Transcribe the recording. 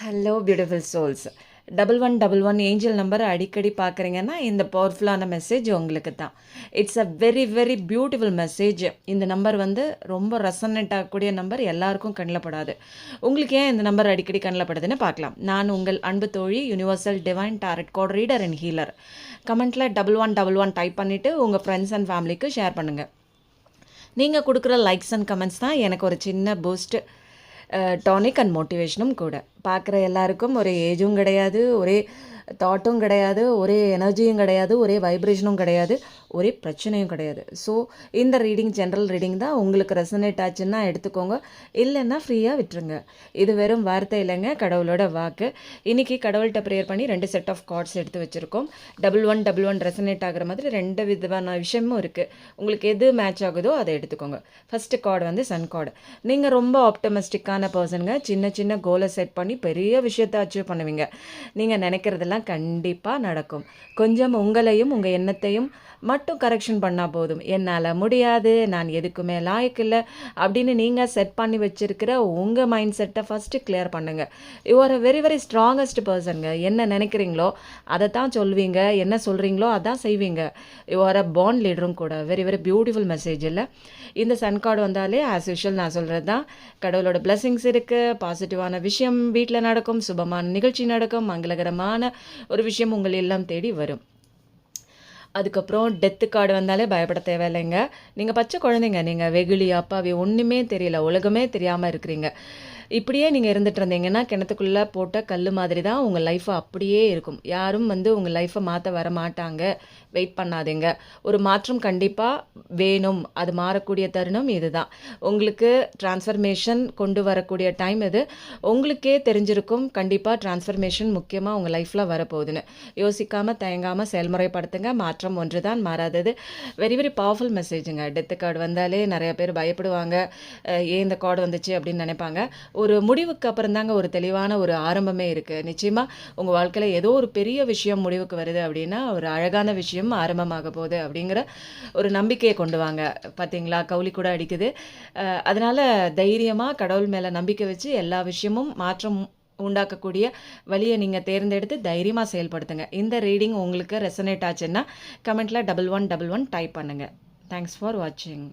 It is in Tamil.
Hello beautiful souls. 1111 ஏஞ்சல் நம்பரை அடிக்கடி பார்க்குறீங்கன்னா இந்த பவர்ஃபுல்லான மெசேஜ் உங்களுக்கு தான். It's a very very beautiful message. இந்த நம்பர் ரொம்ப ரெசனேட் ஆகக்கூடிய நம்பர், எல்லாருக்கும் கண்ணில் படாது. உங்களுக்கு ஏன் இந்த நம்பர் அடிக்கடி கண்ணில் படுதுன்னு பார்க்கலாம். நான் உங்கள் அன்பு தோழி, universal divine tarot card reader and healer. கமெண்ட்டில் 1111 டைப் பண்ணிவிட்டு உங்கள் ஃப்ரெண்ட்ஸ் அண்ட் ஃபேமிலிக்கு ஷேர் பண்ணுங்கள். நீங்கள் கொடுக்குற லைக்ஸ் அண்ட் கமெண்ட்ஸ் தான் எனக்கு ஒரு சின்ன பூஸ்ட், டானிக் அண்ட் மோட்டிவேஷனும் கூட. பார்க்குற எல்லாருக்கும் ஒரு ஏஜும் கிடையாது, ஒரே தாட்டும் கிடையாது, ஒரே எனர்ஜியும் கிடையாது, ஒரே வைப்ரேஷனும் கிடையாது, ஒரே பிரச்சனையும் கிடையாது. ஸோ இந்த ரீடிங் ஜென்ரல் ரீடிங் தான். உங்களுக்கு ரெசனேட் ஆச்சுன்னா எடுத்துக்கோங்க, இல்லைன்னா ஃப்ரீயாக விட்டுருங்க. இது வெறும் வார்த்தை இல்லைங்க, கடவுளோட வாக்கு. இன்றைக்கி கடவுள்கிட்ட ப்ரேயர் பண்ணி 2 செட் ஆஃப் கார்ட்ஸ் எடுத்து வச்சுருக்கோம். 1111 ரெசனேட் ஆகிற மாதிரி 2 விதமான விஷயமும் இருக்குது. உங்களுக்கு எது மேட்ச் ஆகுதோ அதை எடுத்துக்கோங்க. First card sun card. நீங்கள் ரொம்ப ஆப்டமிஸ்டிக்கான பர்சனுங்க. சின்ன சின்ன கோலை செட் பண்ணி பெரிய விஷயத்தை அச்சீவ் பண்ணுவீங்க. நீங்கள் நினைக்கிறதெல்லாம் கண்டிப்பாக நடக்கும். கொஞ்சம் உங்களையும் உங்கள் எண்ணத்தையும் மட்டும் கரெக்ஷன் பண்ணால் போதும். என்னால் முடியாது, நான் எதுக்குமே லாயக்கில்லை அப்படின்னு நீங்கள் செட் பண்ணி வச்சுருக்கிற உங்கள் மைண்ட் செட்டை ஃபஸ்ட்டு கிளியர் பண்ணுங்கள். You are a very very strongest பர்சனுங்க. என்ன நினைக்கிறீங்களோ அதை தான் சொல்வீங்க, என்ன சொல்கிறீங்களோ அதான் செய்வீங்க. யூ ஆர் அ பாண்ட் லீடரும் கூட. வெரி வெரி பியூட்டிஃபுல் மெசேஜ் இல்லை? இந்த சன் கார்டு வந்தாலே ஆஸ் யூஷுவல் நான் சொல்கிறது தான். கடவுளோட பிளெஸிங்ஸ் இருக்குது, பாசிட்டிவான விஷயம் வீட்டில் நடக்கும், சுபமான நிகழ்ச்சி நடக்கும், மங்களகரமான ஒரு விஷயம் உங்கள் இல்லம் தேடி வரும். அதுக்கப்புறம் டெத்து கார்டு வந்தாலே பயப்பட தேவையில்லைங்க. நீங்கள் பச்சை குழந்தைங்க, நீங்கள் வெகுளி அப்பாவி ஒன்றுமே தெரியல, உலகமே தெரியாமல் இருக்கிறீங்க. இப்படியே நீங்கள் இருந்துட்டு இருந்தீங்கன்னா கிணத்துக்குள்ளே போட்ட கல் மாதிரி தான் உங்கள் லைஃப்பை அப்படியே இருக்கும். யாரும் உங்கள் லைஃப்பை மாற்ற வர மாட்டாங்க. வெயிட் பண்ணாதீங்க. ஒரு மாற்றம் கண்டிப்பாக வேணும். அது மாறக்கூடிய தருணம் இது தான். உங்களுக்கு டிரான்ஸ்ஃபர்மேஷன் கொண்டு வரக்கூடிய டைம் இது. உங்களுக்கே தெரிஞ்சிருக்கும் கண்டிப்பாக டிரான்ஸ்ஃபர்மேஷன் முக்கியமாக உங்கள் லைஃப்பில் வரப்போகுதுன்னு. யோசிக்காமல் தயங்காமல் செயல்முறைப்படுத்துங்க. மாற்றம் ஒன்று தான், மாறாதது. வெரி வெரி பவர்ஃபுல் மெசேஜுங்க. டெத்து கார்டு வந்தாலே நிறைய பேர் பயப்படுவாங்க. ஏன் இந்த கார்டு வந்துச்சு அப்படின்னு நினைப்பாங்க. ஒரு முடிவுக்கு அப்புறம் தாங்க ஒரு தெளிவான ஒரு ஆரம்பமே இருக்குது. நிச்சயமாக உங்கள் வாழ்க்கையில் ஏதோ ஒரு பெரிய விஷயம் முடிவுக்கு வருது அப்படின்னா ஒரு அழகான விஷயம் ஆரம்பமாக போகுது அப்படிங்கிற ஒரு நம்பிக்கையை கொண்டு வாங்க. பார்த்தீங்களா, கவுளி கூட அடிக்குது. அதனால் தைரியமாக கடவுள் மேலே நம்பிக்கை வச்சு எல்லா விஷயமும் மாற்றம் உண்டாக்கக்கூடிய வழியை நீங்கள் தேர்ந்தெடுத்து தைரியமாக செயல்படுத்துங்க. இந்த ரீடிங் உங்களுக்கு ரெசனேட் ஆச்சுன்னா கமெண்ட்டில் 1111 டைப் பண்ணுங்கள். தேங்க்ஸ் ஃபார் வாட்சிங்.